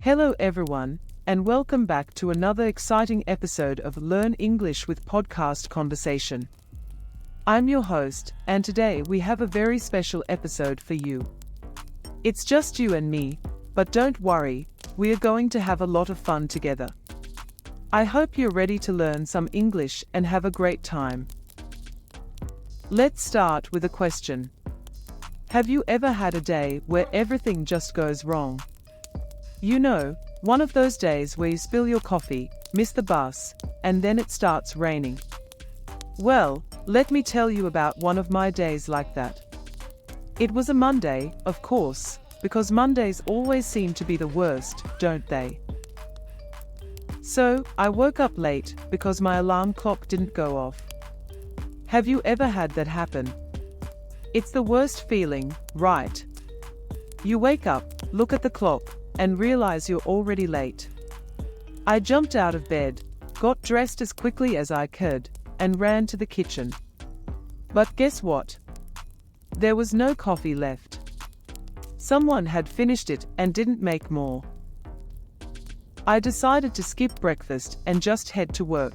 Hello everyone, and welcome back to another exciting episode of Learn English with Podcast Conversation. I'm your host, and today we have a very special episode for you. It's just you and me, but don't worry, we are going to have a lot of fun together. I hope you're ready to learn some English and have a great time. Let's start with a question. Have you ever had a day where everything just goes wrong? You know, one of those days where you spill your coffee, miss the bus, and then it starts raining. Well, let me tell you about one of my days like that. It was a Monday, of course, because Mondays always seem to be the worst, don't they? So, I woke up late because my alarm clock didn't go off. Have you ever had that happen? It's the worst feeling, right? You wake up, look at the clock, and realize you're already late. I jumped out of bed, got dressed as quickly as I could, and ran to the kitchen. But guess what? There was no coffee left. Someone had finished it and didn't make more. I decided to skip breakfast and just head to work.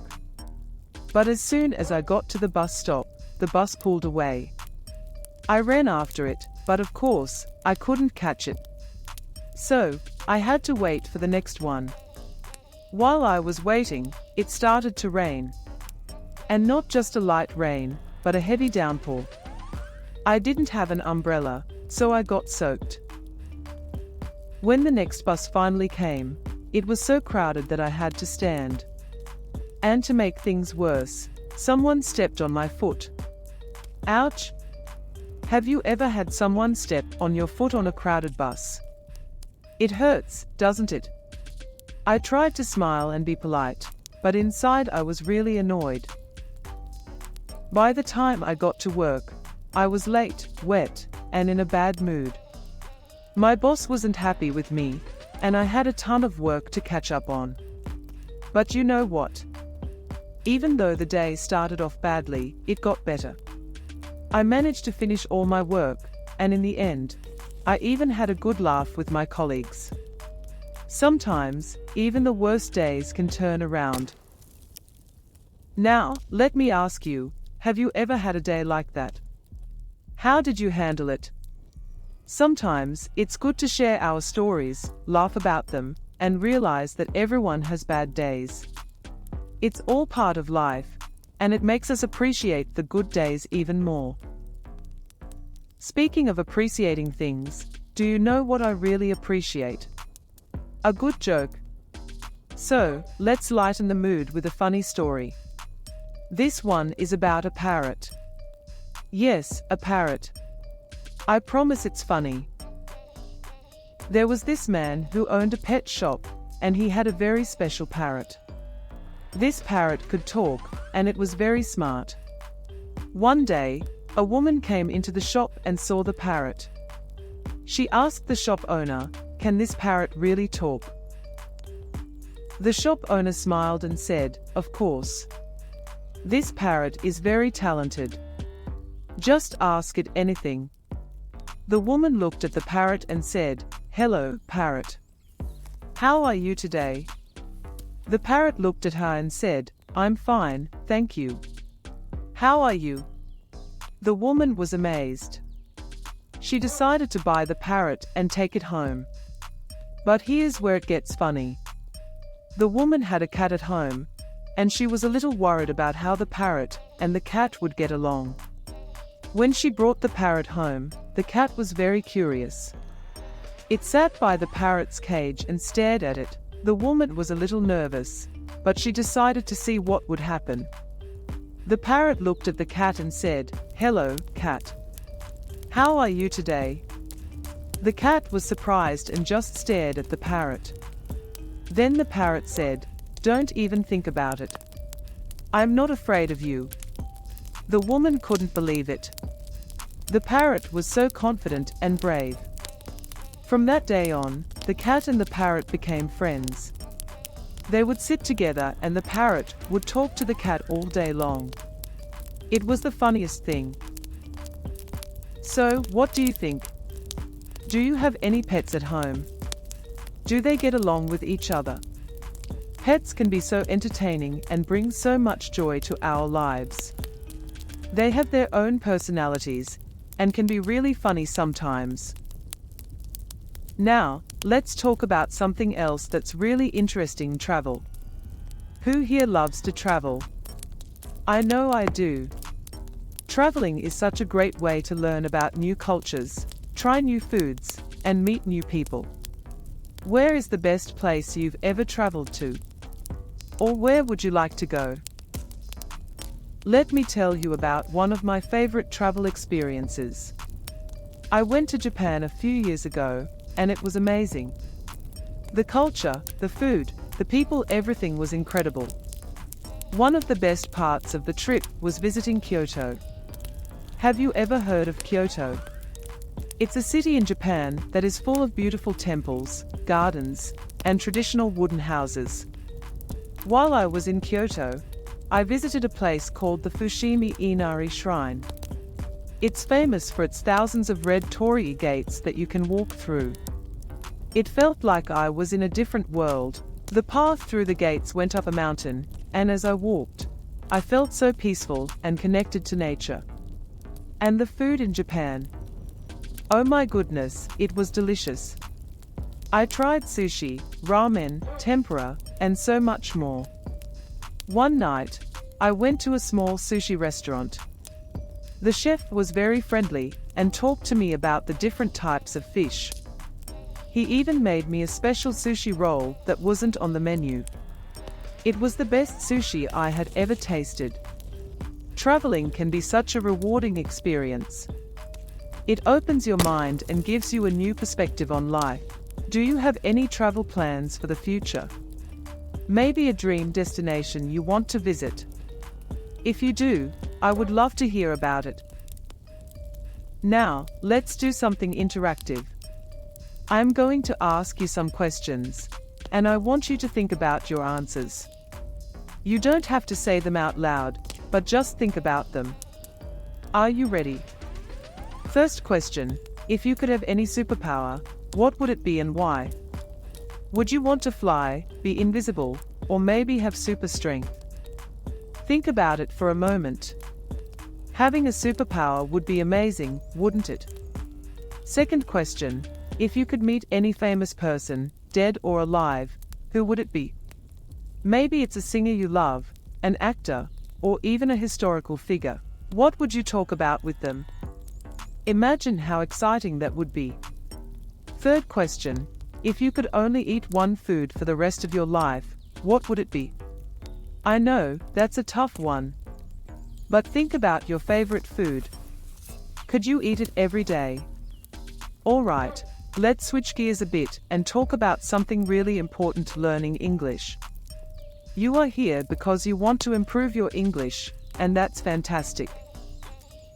But as soon as I got to the bus stop, the bus pulled away. I ran after it, but of course, I couldn't catch it. So, I had to wait for the next one. While I was waiting, it started to rain. And not just a light rain, but a heavy downpour. I didn't have an umbrella, so I got soaked. When the next bus finally came, it was so crowded that I had to stand. And to make things worse, someone stepped on my foot. Ouch! Have you ever had someone step on your foot on a crowded bus? It hurts, doesn't it? I tried to smile and be polite, but inside I was really annoyed. By the time I got to work, I was late, wet, and in a bad mood. My boss wasn't happy with me, and I had a ton of work to catch up on. But you know what? Even though the day started off badly, it got better. I managed to finish all my work, and in the end, I even had a good laugh with my colleagues. Sometimes, even the worst days can turn around. Now, let me ask you, have you ever had a day like that? How did you handle it? Sometimes, it's good to share our stories, laugh about them, and realize that everyone has bad days. It's all part of life, and it makes us appreciate the good days even more. Speaking of appreciating things, do you know what I really appreciate? A good joke. So, let's lighten the mood with a funny story. This one is about a parrot. Yes, a parrot. I promise it's funny. There was this man who owned a pet shop, and he had a very special parrot. This parrot could talk, and it was very smart. One day, a woman came into the shop and saw the parrot. She asked the shop owner, "Can this parrot really talk?" The shop owner smiled and said, "Of course. This parrot is very talented. Just ask it anything." The woman looked at the parrot and said, "Hello, parrot. How are you today?" The parrot looked at her and said, "I'm fine, thank you. How are you?" The woman was amazed. She decided to buy the parrot and take it home. But here's where it gets funny. The woman had a cat at home, and she was a little worried about how the parrot and the cat would get along. When she brought the parrot home, the cat was very curious. It sat by the parrot's cage and stared at it. The woman was a little nervous, but she decided to see what would happen. The parrot looked at the cat and said, "Hello, cat. How are you today?" The cat was surprised and just stared at the parrot. Then the parrot said, "Don't even think about it. I'm not afraid of you." The woman couldn't believe it. The parrot was so confident and brave. From that day on, the cat and the parrot became friends. They would sit together and the parrot would talk to the cat all day long. It was the funniest thing. So, what do you think? Do you have any pets at home? Do they get along with each other? Pets can be so entertaining and bring so much joy to our lives. They have their own personalities and can be really funny sometimes. Now, let's talk about something else that's really interesting in travel. Who here loves to travel? I know I do. Traveling is such a great way to learn about new cultures, try new foods, and meet new people. Where is the best place you've ever traveled to? Or where would you like to go? Let me tell you about one of my favorite travel experiences. I went to Japan a few years ago, and it was amazing. The culture, the food, the people, everything was incredible. One of the best parts of the trip was visiting Kyoto. Have you ever heard of Kyoto? It's a city in Japan that is full of beautiful temples, gardens, and traditional wooden houses. While I was in Kyoto, I visited a place called the Fushimi Inari Shrine. It's famous for its thousands of red torii gates that you can walk through. It felt like I was in a different world. The path through the gates went up a mountain, and as I walked, I felt so peaceful and connected to nature. And the food in Japan. Oh my goodness, it was delicious. I tried sushi, ramen, tempura, and so much more. One night, I went to a small sushi restaurant. The chef was very friendly and talked to me about the different types of fish. He even made me a special sushi roll that wasn't on the menu. It was the best sushi I had ever tasted. Traveling can be such a rewarding experience. It opens your mind and gives you a new perspective on life. Do you have any travel plans for the future? Maybe a dream destination you want to visit? If you do, I would love to hear about it. Now, let's do something interactive. I'm going to ask you some questions, and I want you to think about your answers. You don't have to say them out loud, but just think about them. Are you ready? First question, if you could have any superpower, what would it be and why? Would you want to fly, be invisible, or maybe have super strength? Think about it for a moment. Having a superpower would be amazing, wouldn't it? Second question, if you could meet any famous person, dead or alive, who would it be? Maybe it's a singer you love, an actor, or even a historical figure. What would you talk about with them? Imagine how exciting that would be. Third question, if you could only eat one food for the rest of your life, what would it be? I know, that's a tough one. But think about your favorite food. Could you eat it every day? Alright, let's switch gears a bit and talk about something really important to learning English. You are here because you want to improve your English, and that's fantastic.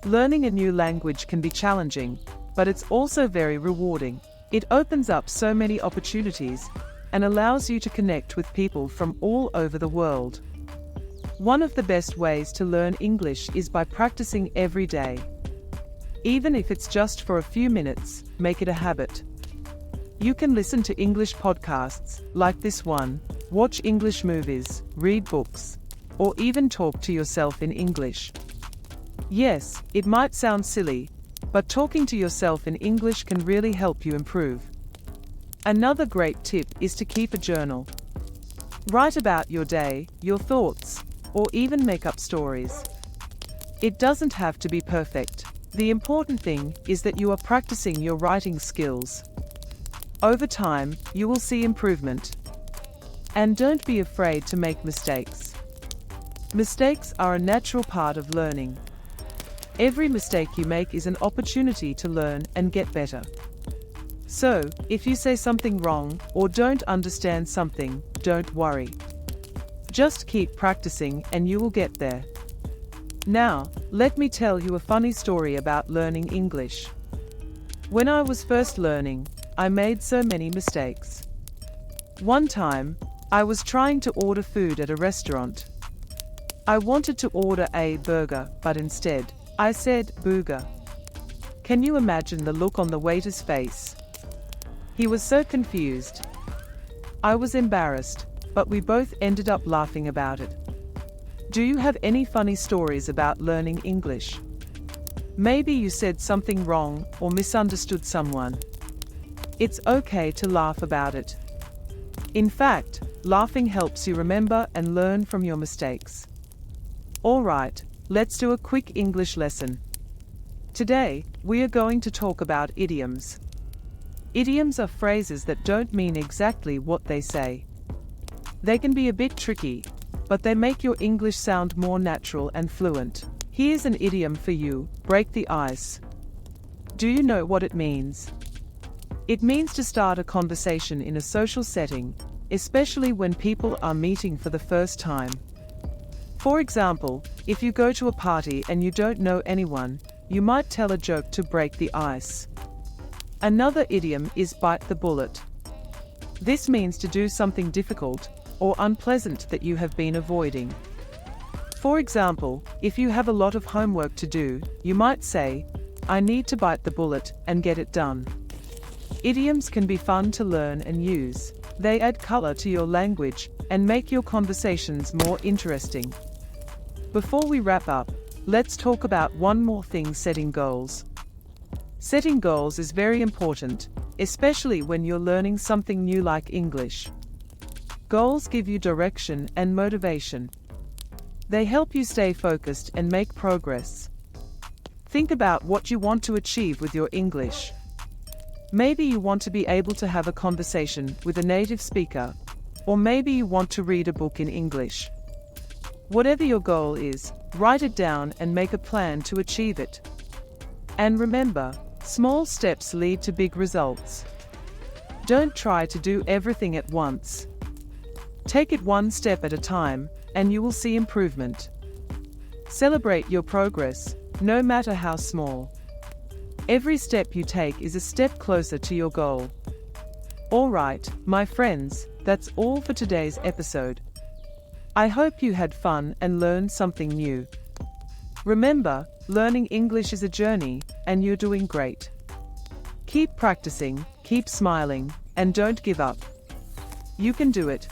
Learning a new language can be challenging, but it's also very rewarding. It opens up so many opportunities and allows you to connect with people from all over the world. One of the best ways to learn English is by practicing every day. Even if it's just for a few minutes, make it a habit. You can listen to English podcasts, like this one, watch English movies, read books, or even talk to yourself in English. Yes, it might sound silly, but talking to yourself in English can really help you improve. Another great tip is to keep a journal. Write about your day, your thoughts, or even make up stories. It doesn't have to be perfect. The important thing is that you are practicing your writing skills. Over time, you will see improvement. And don't be afraid to make mistakes. Mistakes are a natural part of learning. Every mistake you make is an opportunity to learn and get better. So, if you say something wrong or don't understand something, don't worry. Just keep practicing and you will get there. Now, let me tell you a funny story about learning English. When I was first learning, I made so many mistakes. One time, I was trying to order food at a restaurant. I wanted to order a burger, but instead, I said, "Booger." Can you imagine the look on the waiter's face? He was so confused. I was embarrassed, but we both ended up laughing about it. Do you have any funny stories about learning English? Maybe you said something wrong or misunderstood someone. It's okay to laugh about it. In fact, laughing helps you remember and learn from your mistakes. Alright, let's do a quick English lesson. Today, we are going to talk about idioms. Idioms are phrases that don't mean exactly what they say. They can be a bit tricky, but they make your English sound more natural and fluent. Here's an idiom for you: break the ice. Do you know what it means? It means to start a conversation in a social setting, especially when people are meeting for the first time. For example, if you go to a party and you don't know anyone, you might tell a joke to break the ice. Another idiom is bite the bullet. This means to do something difficult or unpleasant that you have been avoiding. For example, if you have a lot of homework to do, you might say, "I need to bite the bullet and get it done." Idioms can be fun to learn and use. They add color to your language and make your conversations more interesting. Before we wrap up, let's talk about one more thing: setting goals. Setting goals is very important, especially when you're learning something new like English. Goals give you direction and motivation. They help you stay focused and make progress. Think about what you want to achieve with your English. Maybe you want to be able to have a conversation with a native speaker, or maybe you want to read a book in English. Whatever your goal is, write it down and make a plan to achieve it. And remember, small steps lead to big results. Don't try to do everything at once. Take it one step at a time, and you will see improvement. Celebrate your progress, no matter how small. Every step you take is a step closer to your goal. Alright, my friends, that's all for today's episode. I hope you had fun and learned something new. Remember, learning English is a journey, and you're doing great. Keep practicing, keep smiling, and don't give up. You can do it.